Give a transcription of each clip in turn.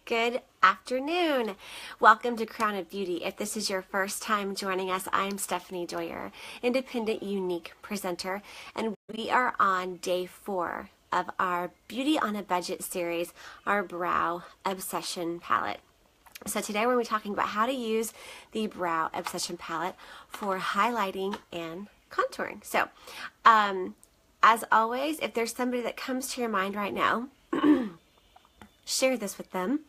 Good afternoon. Welcome to Crown of Beauty. If this is your first time joining us, I'm Stefanie Doyer, independent, unique presenter, and we are on day 4 of our Beauty on a Budget series, our Brow Obsession Palette. So today we're going to be talking about how to use the Brow Obsession Palette for highlighting and contouring. So, as always, if there's somebody that comes to your mind right now, share this with them.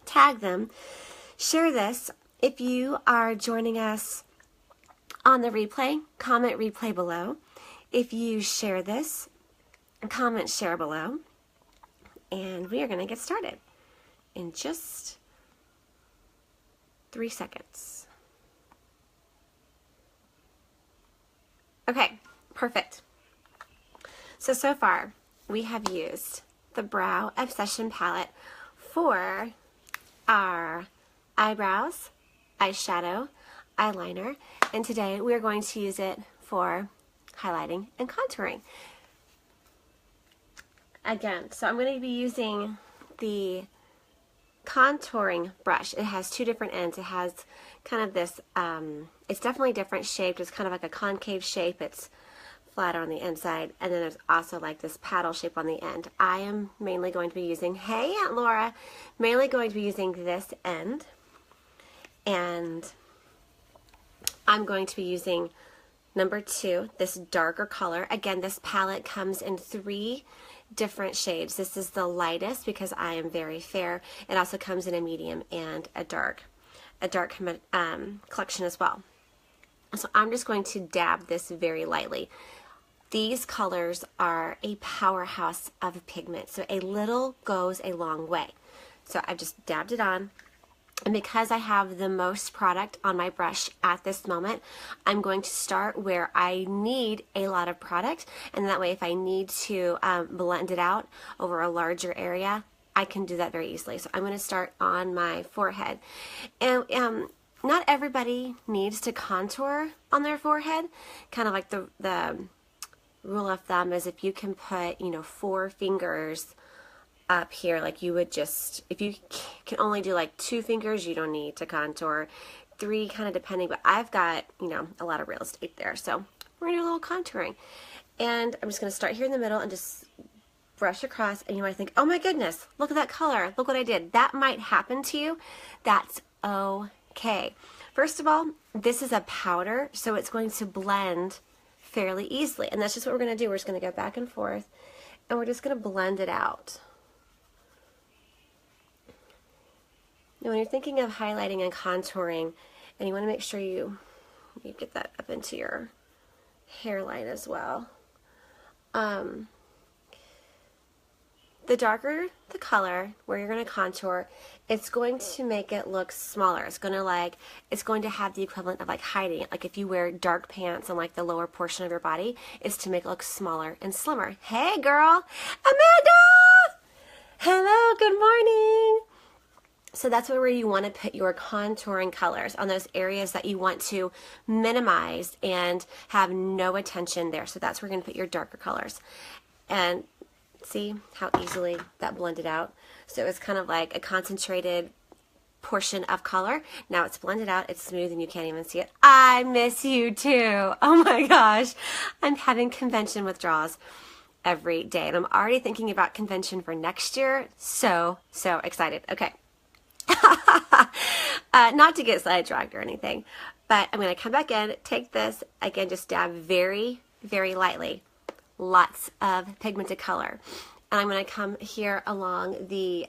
Tag them, share this. If you are joining us on the replay, comment replay below. If you share this, comment share below. And we are going to get started in just 3 seconds. Okay, perfect. So far we have used the Brow Obsession Palette for our eyebrows, eyeshadow, eyeliner, and today we are going to use it for highlighting and contouring. Again, so I'm going to be using the contouring brush. It has 2 different ends. It has kind of this, it's definitely different shaped. It's kind of like a concave shape. It's flatter on the inside, and then there's also like this paddle shape on the end. I am mainly going to be using, hey Aunt Laura, mainly going to be using this end, and I'm going to be using number 2, this darker color. Again, this palette comes in 3 different shades. This is the lightest because I am very fair. It also comes in a medium and a dark collection as well. So I'm just going to dab this very lightly. These colors are a powerhouse of pigment, so a little goes a long way. So I've just dabbed it on, and because I have the most product on my brush at this moment, I'm going to start where I need a lot of product, and that way if I need to blend it out over a larger area, I can do that very easily. So I'm going to start on my forehead. And not everybody needs to contour on their forehead. Kind of like the rule of thumb is if you can put, 4 fingers up here, like you would just, if you can only do like 2 fingers, you don't need to contour. 3 kind of depending, but I've got, a lot of real estate there. So we're going to do a little contouring. And I'm just going to start here in the middle and just brush across, and you might think, oh my goodness, look at that color. Look what I did. That might happen to you. That's okay. First of all, this is a powder, so it's going to blend fairly easily. And that's just what we're going to do. We're just going to go back and forth, and we're just going to blend it out. Now, when you're thinking of highlighting and contouring, and you want to make sure you get that up into your hairline as well. The darker the color where you're going to contour, it's going to make it look smaller. It's going to have the equivalent of like hiding it. Like if you wear dark pants on like the lower portion of your body, it's to make it look smaller and slimmer. Hey girl, Amanda! Hello, good morning. So that's where you want to put your contouring colors, on those areas that you want to minimize and have no attention there. So that's where you're going to put your darker colors. And see how easily that blended out? So it's kind of like a concentrated portion of color. Now it's blended out, it's smooth, and you can't even see it. I miss you too. Oh my gosh. I'm having convention withdrawals every day, and I'm already thinking about convention for next year. So excited. Okay. Not to get sidetracked or anything, but I'm going to come back in, take this, again, just dab very, very lightly. Lots of pigmented color. And I'm going to come here along the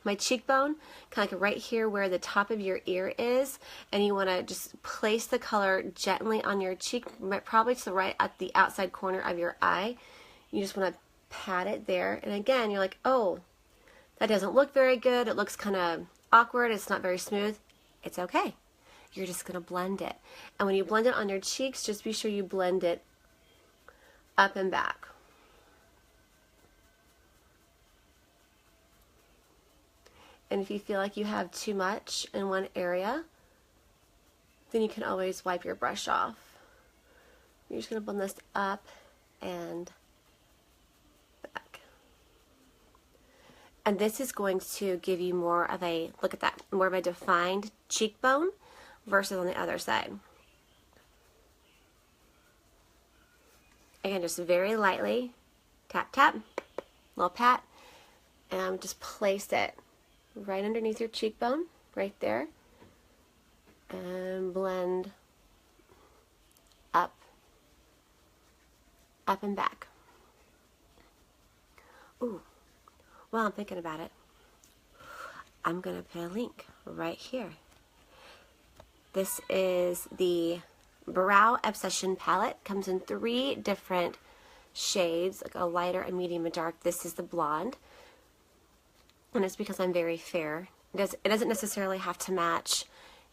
my cheekbone, kind of like right here where the top of your ear is, and you want to just place the color gently on your cheek, probably to the right at the outside corner of your eye. You just want to pat it there, and again, you're like, oh, that doesn't look very good. It looks kind of awkward. It's not very smooth. It's okay. You're just going to blend it. And when you blend it on your cheeks, just be sure you blend it up and back. And if you feel like you have too much in one area, then you can always wipe your brush off. You're just going to blend this up and back. And this is going to give you more of a, look at that, more of a defined cheekbone versus on the other side. Again, just very lightly, tap, tap, little pat, and just place it right underneath your cheekbone, right there, and blend up, up and back. Ooh, while I'm thinking about it, I'm going to put a link right here. This is the Brow Obsession palette. Comes in 3 different shades, like a lighter, a medium, a dark. This is the blonde, and it's because I'm very fair. It doesn't necessarily have to match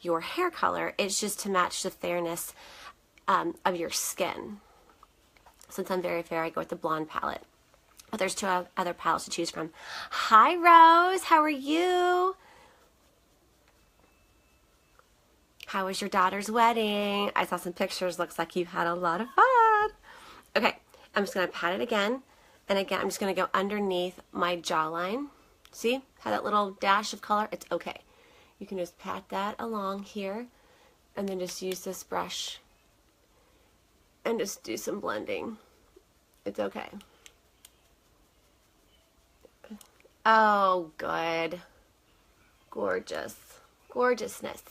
your hair color. It's just to match the fairness of your skin. Since I'm very fair, I go with the blonde palette. But there's 2 other palettes to choose from. Hi, Rose. How are you? How was your daughter's wedding? I saw some pictures. Looks like you had a lot of fun. Okay, I'm just going to pat it again. And again, I'm just going to go underneath my jawline. See how that little dash of color? It's okay. You can just pat that along here. And then just use this brush. And just do some blending. It's okay. Oh, good. Gorgeous. Gorgeousness.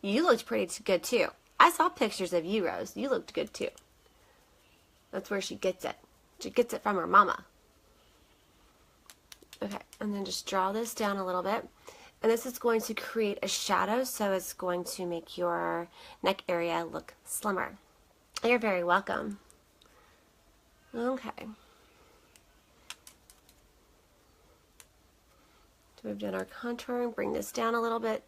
You looked pretty good too. I saw pictures of you, Rose. You looked good too. That's where she gets it. She gets it from her mama. Okay, and then just draw this down a little bit. And this is going to create a shadow, so it's going to make your neck area look slimmer. You're very welcome. Okay. So we've done our contouring. Bring this down a little bit.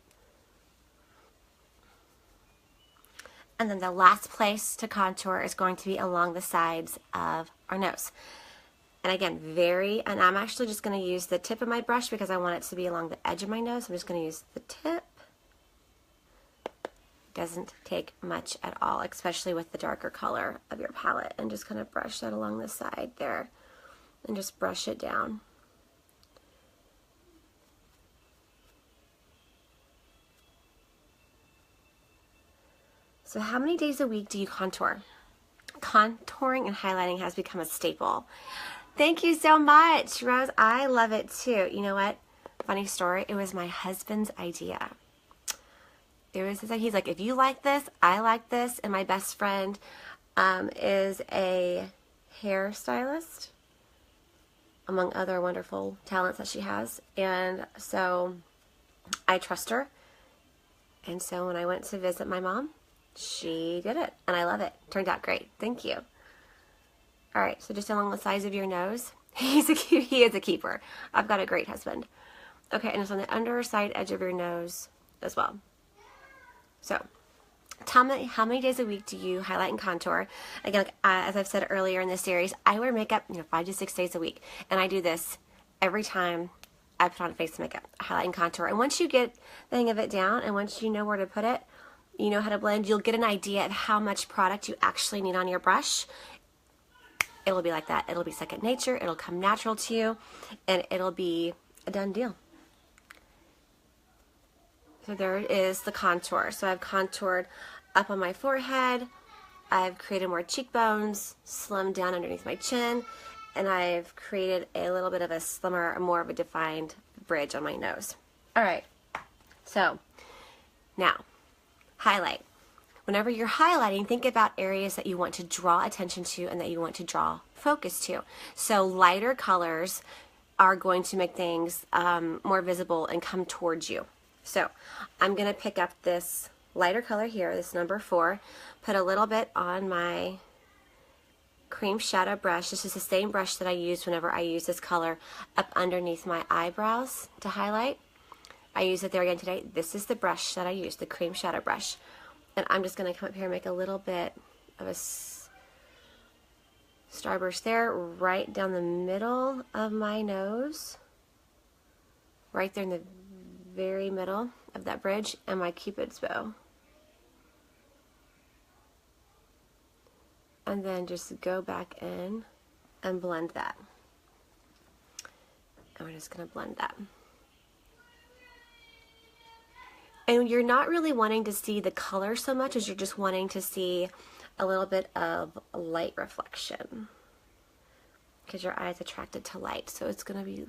And then the last place to contour is going to be along the sides of our nose. And again, and I'm actually just going to use the tip of my brush because I want it to be along the edge of my nose. I'm just going to use the tip. Doesn't take much at all, especially with the darker color of your palette. And just kind of brush that along the side there. And just brush it down. So how many days a week do you contour? Contouring and highlighting has become a staple. Thank you so much, Rose. I love it too. You know what? Funny story. It was my husband's idea. He's like, if you like this, I like this. And my best friend is a hairstylist, among other wonderful talents that she has. And so I trust her. And so when I went to visit my mom, she did it, and I love it. Turned out great. Thank you. All right, so just along the sides of your nose. He is a keeper. I've got a great husband. Okay, and it's on the underside edge of your nose as well. So, tell me, how many days a week do you highlight and contour? Again, as I've said earlier in this series, I wear makeup 5 to 6 days a week, and I do this every time I put on face makeup, highlight and contour. And once you get the hang of it down, and once you know where to put it, you know how to blend, you'll get an idea of how much product you actually need on your brush. It'll be like that. It'll be second nature. It'll come natural to you, and it'll be a done deal. So there is the contour. So I've contoured up on my forehead. I've created more cheekbones, slimmed down underneath my chin, and I've created a little bit of a slimmer, more of a defined bridge on my nose. All right. So now, highlight. Whenever you're highlighting, think about areas that you want to draw attention to and that you want to draw focus to. So lighter colors are going to make things more visible and come towards you. So I'm going to pick up this lighter color here, this number 4, put a little bit on my cream shadow brush. This is the same brush that I use whenever I use this color up underneath my eyebrows to highlight. I use it there again today. This is the brush that I use, the cream shadow brush. And I'm just going to come up here and make a little bit of a starburst there, right down the middle of my nose. Right there in the very middle of that bridge, and my Cupid's bow. And then just go back in and blend that. And we're just going to blend that. And you're not really wanting to see the color so much as you're just wanting to see a little bit of light reflection, because your eye is attracted to light, so it's going to be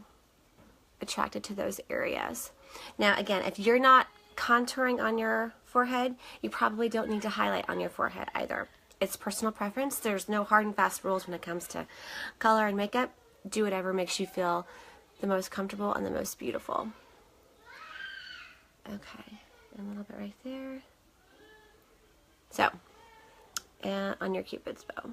attracted to those areas. Now again, if you're not contouring on your forehead, you probably don't need to highlight on your forehead either. It's personal preference. There's no hard and fast rules when it comes to color and makeup. Do whatever makes you feel the most comfortable and the most beautiful. Okay, and a little bit right there. So, and on your Cupid's bow.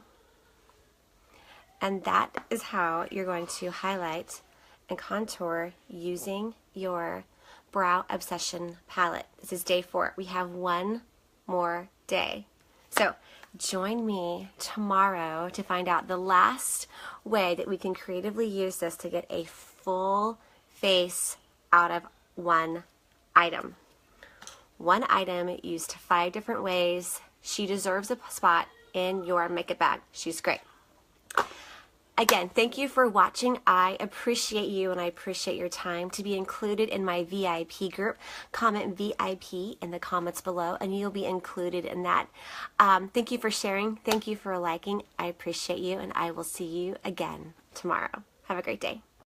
And that is how you're going to highlight and contour using your Brow Obsession palette. This is day 4. We have one more day. So join me tomorrow to find out the last way that we can creatively use this to get a full face out of one item. One item used 5 different ways. She deserves a spot in your makeup bag. She's great. Again, thank you for watching. I appreciate you and I appreciate your time. To be included in my VIP group, comment VIP in the comments below and you'll be included in that. Thank you for sharing. Thank you for liking. I appreciate you and I will see you again tomorrow. Have a great day.